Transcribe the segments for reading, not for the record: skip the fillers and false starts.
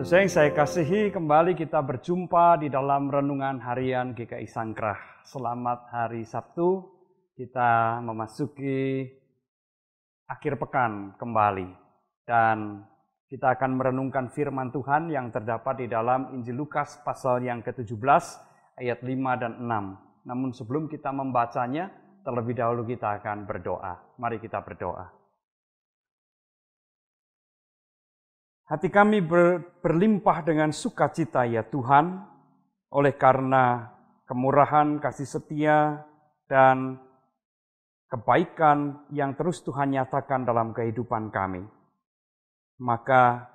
Saudara yang saya kasihi, kembali kita berjumpa di dalam renungan harian GKI Sangkrah. Selamat hari Sabtu, kita memasuki akhir pekan kembali. Dan kita akan merenungkan firman Tuhan yang terdapat di dalam Injil Lukas pasal yang ke-17 ayat 5 dan 6. Namun sebelum kita membacanya, terlebih dahulu kita akan berdoa. Mari kita berdoa. Hati kami berlimpah dengan sukacita ya Tuhan, oleh karena kemurahan, kasih setia, dan kebaikan yang terus Tuhan nyatakan dalam kehidupan kami. Maka,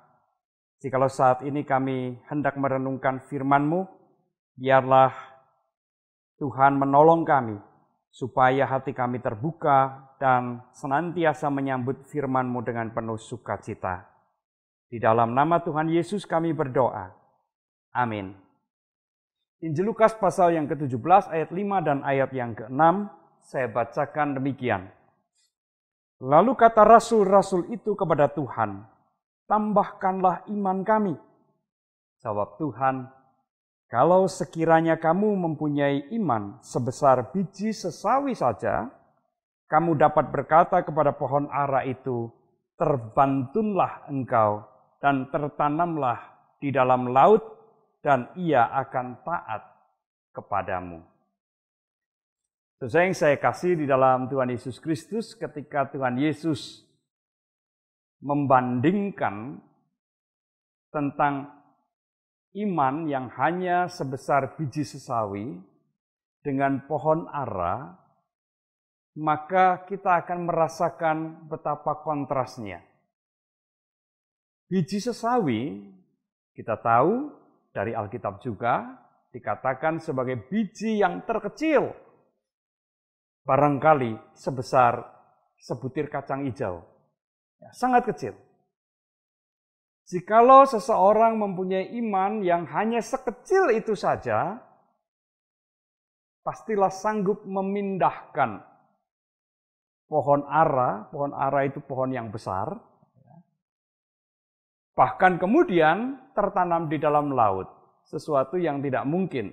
jikalau saat ini kami hendak merenungkan firman-Mu, biarlah Tuhan menolong kami, supaya hati kami terbuka dan senantiasa menyambut firman-Mu dengan penuh sukacita. Di dalam nama Tuhan Yesus kami berdoa. Amin. Injil Lukas pasal yang ke-17 ayat 5 dan ayat yang ke-6 saya bacakan demikian. Lalu kata rasul-rasul itu kepada Tuhan, tambahkanlah iman kami. Jawab Tuhan, kalau sekiranya kamu mempunyai iman sebesar biji sesawi saja, kamu dapat berkata kepada pohon ara itu, terbantunlah engkau dan tertanamlah di dalam laut, dan ia akan taat kepadamu. Saudara yang saya kasih di dalam Tuhan Yesus Kristus, ketika Tuhan Yesus membandingkan tentang iman yang hanya sebesar biji sesawi dengan pohon ara, maka kita akan merasakan betapa kontrasnya. Biji sesawi, kita tahu dari Alkitab juga, dikatakan sebagai biji yang terkecil. Barangkali sebesar sebutir kacang hijau. Ya, sangat kecil. Jikalau seseorang mempunyai iman yang hanya sekecil itu saja, pastilah sanggup memindahkan pohon ara itu pohon yang besar, bahkan kemudian tertanam di dalam laut, sesuatu yang tidak mungkin,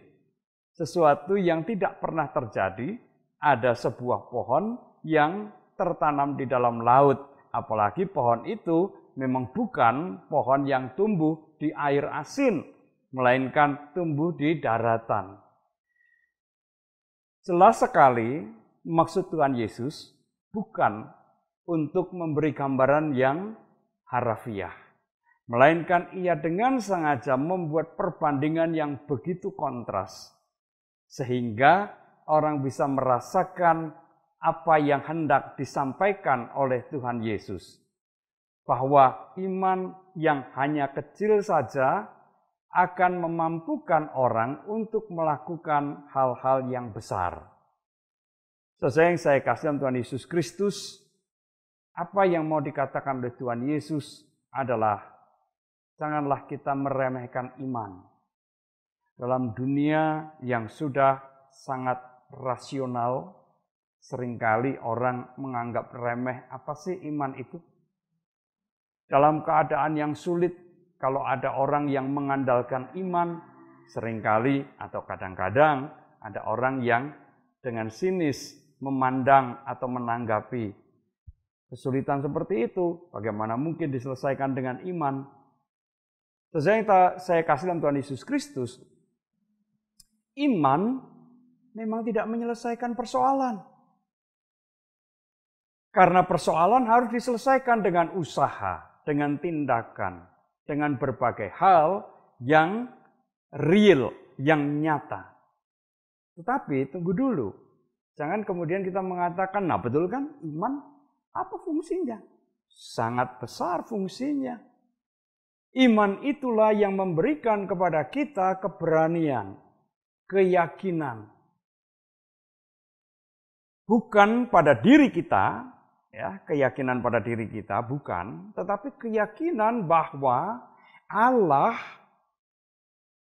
sesuatu yang tidak pernah terjadi, ada sebuah pohon yang tertanam di dalam laut, apalagi pohon itu memang bukan pohon yang tumbuh di air asin, melainkan tumbuh di daratan. Jelas sekali maksud Tuhan Yesus bukan untuk memberi gambaran yang harafiah, melainkan ia dengan sengaja membuat perbandingan yang begitu kontras, sehingga orang bisa merasakan apa yang hendak disampaikan oleh Tuhan Yesus. Bahwa iman yang hanya kecil saja akan memampukan orang untuk melakukan hal-hal yang besar. Saudara yang saya kasih Tuhan Yesus Kristus, apa yang mau dikatakan oleh Tuhan Yesus adalah janganlah kita meremehkan iman. Dalam dunia yang sudah sangat rasional, seringkali orang menganggap remeh, apa sih iman itu? Dalam keadaan yang sulit, kalau ada orang yang mengandalkan iman, seringkali atau kadang-kadang ada orang yang dengan sinis memandang atau menanggapi kesulitan seperti itu. Bagaimana mungkin diselesaikan dengan iman? Sesuai yang saya kasih dalam Tuhan Yesus Kristus, iman memang tidak menyelesaikan persoalan. Karena persoalan harus diselesaikan dengan usaha, dengan tindakan, dengan berbagai hal yang real, yang nyata. Tetapi tunggu dulu, jangan kemudian kita mengatakan, nah betul kan iman, apa fungsinya? Sangat besar fungsinya. Iman itulah yang memberikan kepada kita keberanian, keyakinan. Bukan pada diri kita, ya, keyakinan pada diri kita bukan, tetapi keyakinan bahwa Allah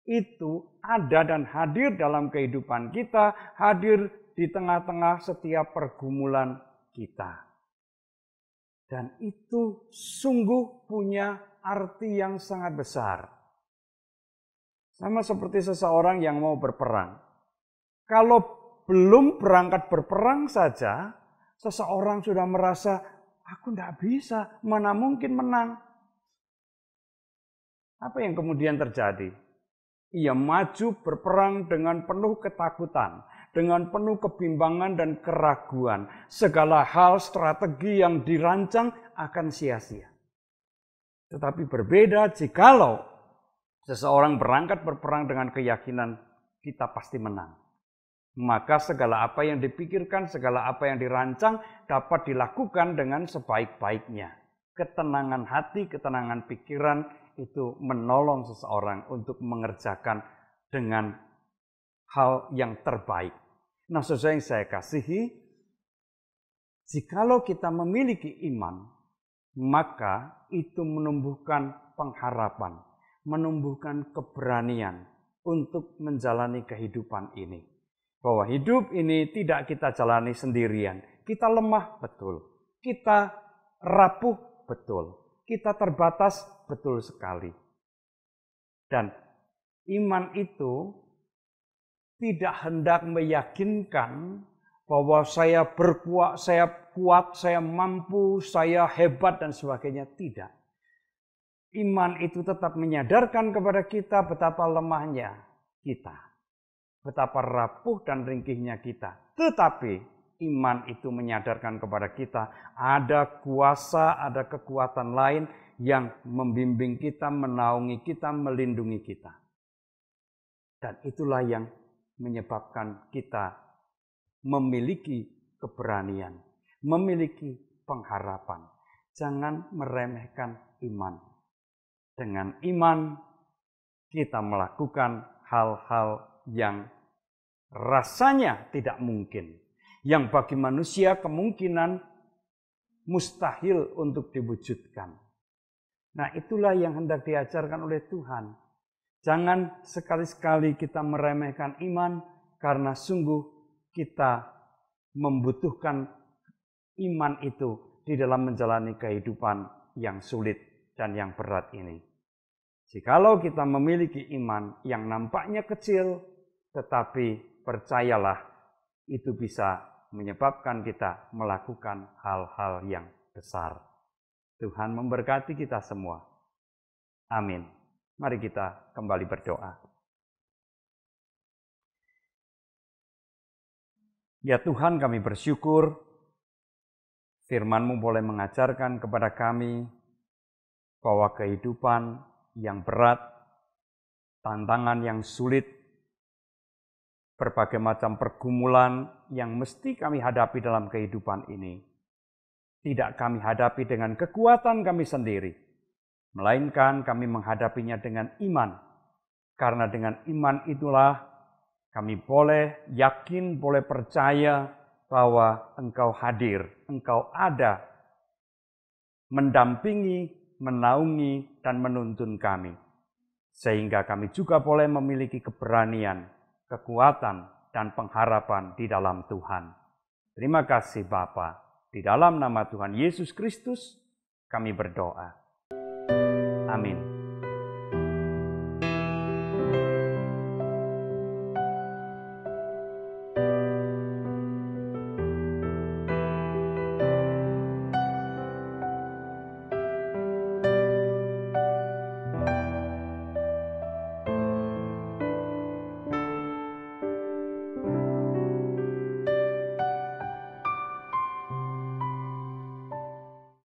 itu ada dan hadir dalam kehidupan kita, hadir di tengah-tengah setiap pergumulan kita. Dan itu sungguh punya arti yang sangat besar. Sama seperti seseorang yang mau berperang. Kalau belum berangkat berperang saja, seseorang sudah merasa, aku tidak bisa, mana mungkin menang. Apa yang kemudian terjadi? Ia maju berperang dengan penuh ketakutan, dengan penuh kebimbangan dan keraguan. Segala hal strategi yang dirancang akan sia-sia. Tetapi berbeda jikalau seseorang berangkat berperang dengan keyakinan kita pasti menang. Maka segala apa yang dipikirkan, segala apa yang dirancang dapat dilakukan dengan sebaik-baiknya. Ketenangan hati, ketenangan pikiran itu menolong seseorang untuk mengerjakan dengan hal yang terbaik. Nah, saudara yang saya kasihi, jikalau kita memiliki iman, maka itu menumbuhkan pengharapan, menumbuhkan keberanian untuk menjalani kehidupan ini. Bahwa hidup ini tidak kita jalani sendirian. Kita lemah, betul. Kita rapuh, betul. Kita terbatas, betul sekali. Dan iman itu tidak hendak meyakinkan bahwa saya berkuat, saya kuat, saya mampu, saya hebat, dan sebagainya. Tidak. Iman itu tetap menyadarkan kepada kita betapa lemahnya kita. Betapa rapuh dan ringkihnya kita. Tetapi iman itu menyadarkan kepada kita ada kuasa, ada kekuatan lain yang membimbing kita, menaungi kita, melindungi kita. Dan itulah yang menyebabkan kita memiliki keberanian, memiliki pengharapan. Jangan meremehkan iman. Dengan iman kita melakukan hal-hal yang rasanya tidak mungkin. Yang bagi manusia kemungkinan mustahil untuk diwujudkan. Nah, itulah yang hendak diajarkan oleh Tuhan. Jangan sekali-sekali kita meremehkan iman karena sungguh kita membutuhkan iman itu di dalam menjalani kehidupan yang sulit dan yang berat ini. Jikalau kita memiliki iman yang nampaknya kecil, tetapi percayalah itu bisa menyebabkan kita melakukan hal-hal yang besar. Tuhan memberkati kita semua. Amin. Mari kita kembali berdoa. Ya Tuhan, kami bersyukur firman-Mu boleh mengajarkan kepada kami bahwa kehidupan yang berat, tantangan yang sulit, berbagai macam pergumulan yang mesti kami hadapi dalam kehidupan ini, tidak kami hadapi dengan kekuatan kami sendiri, melainkan kami menghadapinya dengan iman. Karena dengan iman itulah kami boleh yakin, boleh percaya bahwa Engkau hadir, Engkau ada, mendampingi, menaungi, dan menuntun kami. Sehingga kami juga boleh memiliki keberanian, kekuatan, dan pengharapan di dalam Tuhan. Terima kasih Bapa. Di dalam nama Tuhan Yesus Kristus kami berdoa. Amin.